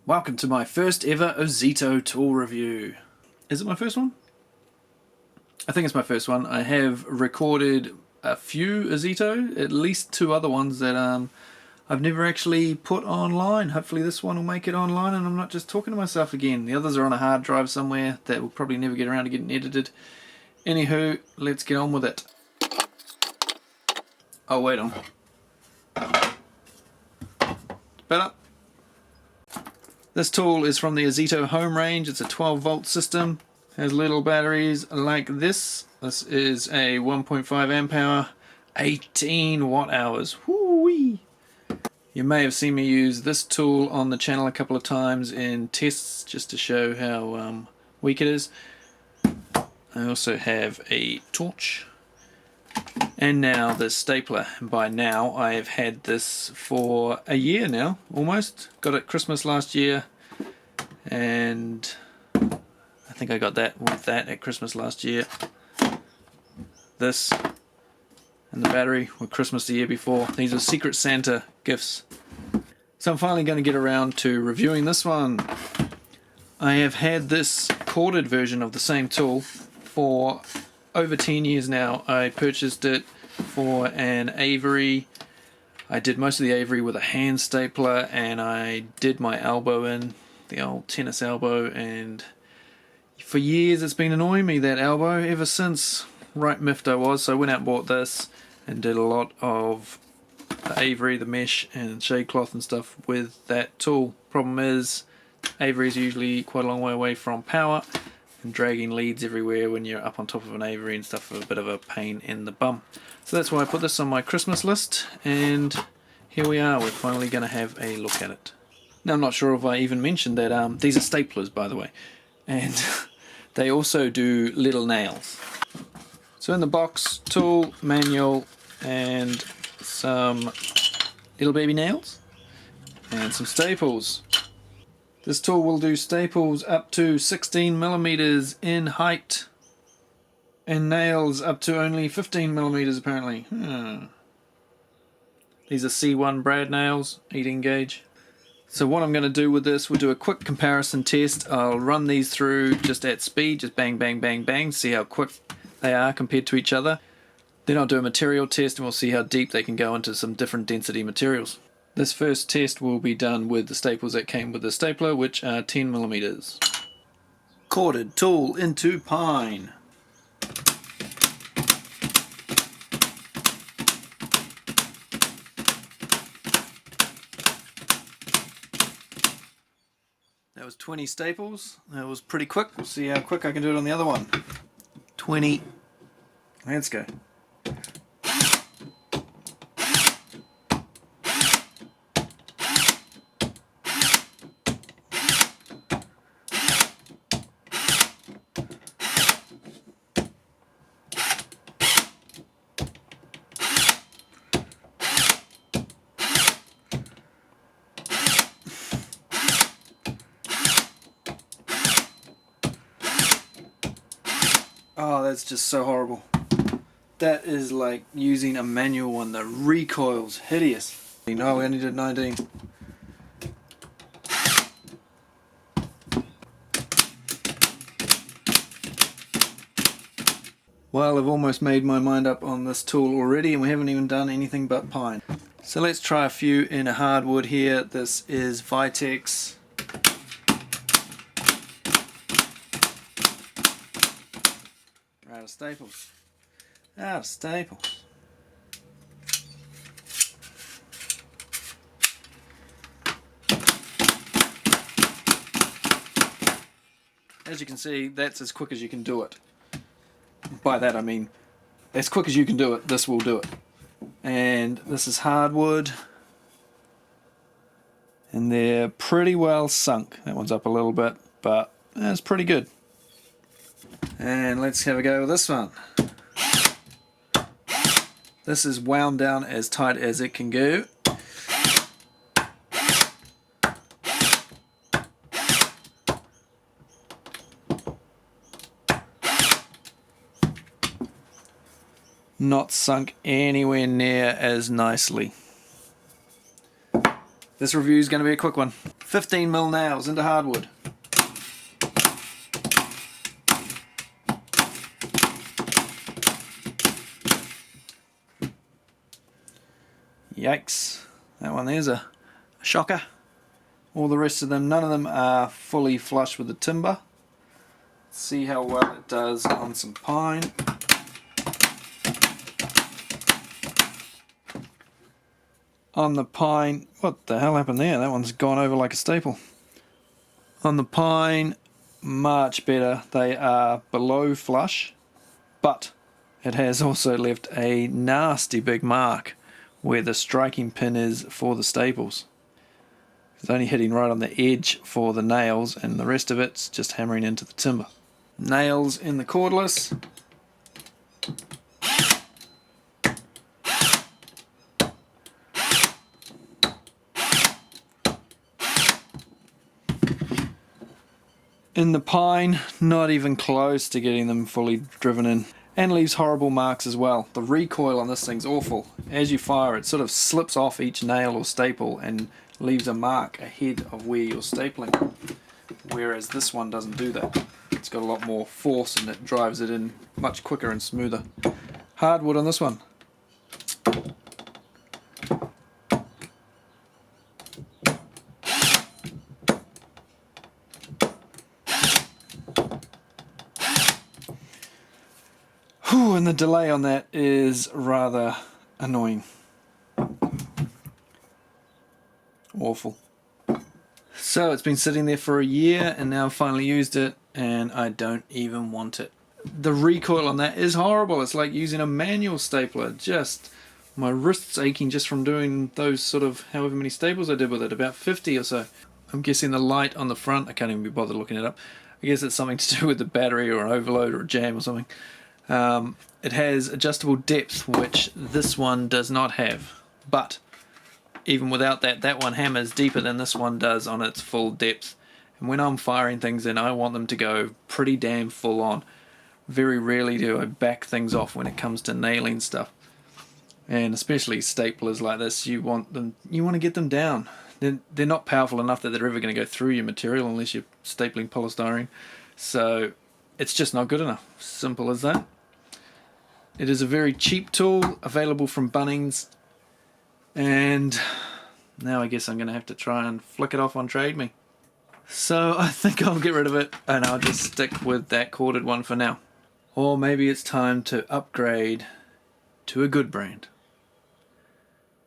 Welcome to my first ever Ozito tool review. Is it my first one? I think it's my first one. I have recorded a few Ozito, at least two other ones that I've never actually put online. Hopefully this one will make it online and I'm not just talking to myself again. The others are on a hard drive somewhere that will probably never get around to getting edited. Anywho, let's get on with it. Oh, wait on. Better. This tool is from the Ozito Home range. It's a 12 volt system. Has little batteries like this. This is a 1.5 amp hour, 18 watt hours. Woo-wee. You may have seen me use this tool on the channel a couple of times in tests just to show how weak it is. I also have a torch. And now the stapler. By now I have had this for a year now, almost. Got it Christmas last year, and I think I got that with that at Christmas last year. This and the battery were Christmas the year before. These are Secret Santa gifts. So I'm finally going to get around to reviewing this one. I have had this corded version of the same tool for over 10 years now. I purchased it for an Avery. I did most of the Avery with a hand stapler, and I did my elbow in, the old tennis elbow, and for years it's been annoying me, that elbow, ever since right miffed I was. So I went out and bought this and did a lot of the Avery, the mesh and shade cloth and stuff with that tool. Problem is, Avery is usually quite a long way away from power, and dragging leads everywhere when you're up on top of an Avery and stuff are a bit of a pain in the bum. So that's why I put this on my Christmas list, and here we are, we're finally going to have a look at it. Now I'm not sure if I even mentioned that these are staplers, by the way, and they also do little nails. So in the box, tool, manual, and some little baby nails, and some staples. This tool will do staples up to 16 millimeters in height, and nails up to only 15 millimeters apparently. These are C1 brad nails, 18 gauge. So what I'm going to do with this, we'll do a quick comparison test. I'll run these through just at speed, just bang, bang, bang, bang, see how quick they are compared to each other. Then I'll do a material test and we'll see how deep they can go into some different density materials. This first test will be done with the staples that came with the stapler, which are 10 millimeters. Corded tool into pine. That was 20 staples. That was pretty quick. We'll see how quick I can do it on the other one. 20. Let's go. Oh, that's just so horrible. That is like using a manual one. The recoil's hideous. No, we only did 19. Well, I've almost made my mind up on this tool already, and we haven't even done anything but pine. So let's try a few in a hardwood here. This is VIDS. Out of staples. Out of staples. As you can see, that's as quick as you can do it. By that I mean, as quick as you can do it, this will do it. And this is hardwood. And they're pretty well sunk. That one's up a little bit, but it's pretty good. And let's have a go with this one. This is wound down as tight as it can go. Not sunk anywhere near as nicely. This review is going to be a quick one. 15mm nails into hardwood. Yikes, that one there's a shocker. All the rest of them, none of them are fully flush with the timber. Let's see how well it does on some pine. On the pine, what the hell happened there? That one's gone over like a staple. On the pine, much better. They are below flush, but it has also left a nasty big mark where the striking pin is for the staples. It's only hitting right on the edge for the nails, and the rest of it's just hammering into the timber. Nails in the cordless. In the pine, not even close to getting them fully driven in. And leaves horrible marks as well. The recoil on this thing's awful. As you fire, it sort of slips off each nail or staple and leaves a mark ahead of where you're stapling. Whereas this one doesn't do that. It's got a lot more force and it drives it in much quicker and smoother. Hardwood on this one. Whew, and the delay on that is rather annoying. Awful. So it's been sitting there for a year and now I've finally used it and I don't even want it. The recoil on that is horrible. It's like using a manual stapler. Just my wrist's aching just from doing those sort of however many staples I did with it, about 50 or so. I'm guessing the light on the front, I can't even be bothered looking it up. I guess it's something to do with the battery or an overload or a jam or something. It has adjustable depth, which this one does not have, but even without that, that one hammers deeper than this one does on its full depth. And when I'm firing things in, I want them to go pretty damn full on. Very rarely do I back things off when it comes to nailing stuff. And especially staplers like this, you want to get them down. They're not powerful enough that they're ever going to go through your material unless you're stapling polystyrene. So it's just not good enough. Simple as that. It is a very cheap tool, available from Bunnings, and now I guess I'm going to have to try and flick it off on Trade Me. So I think I'll get rid of it and I'll just stick with that corded one for now. Or maybe it's time to upgrade to a good brand.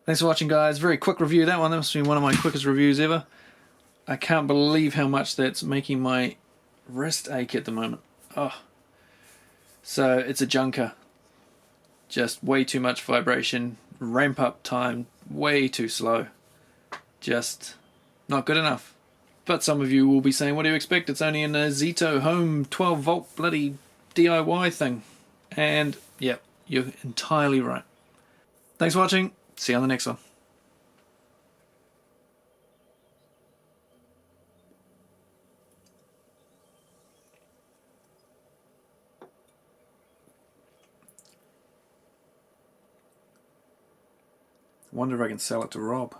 Thanks for watching, guys. Very quick review. That must be one of my quickest reviews ever. I can't believe how much that's making my wrist ache at the moment. Oh. So it's a junker. Just way too much vibration, ramp up time way too slow, just not good enough. But some of you will be saying, what do you expect, it's only an Ozito Home 12 volt bloody DIY thing. And yeah, you're entirely right. Thanks for watching, see you on the next one. Wonder if I can sell it to Rob.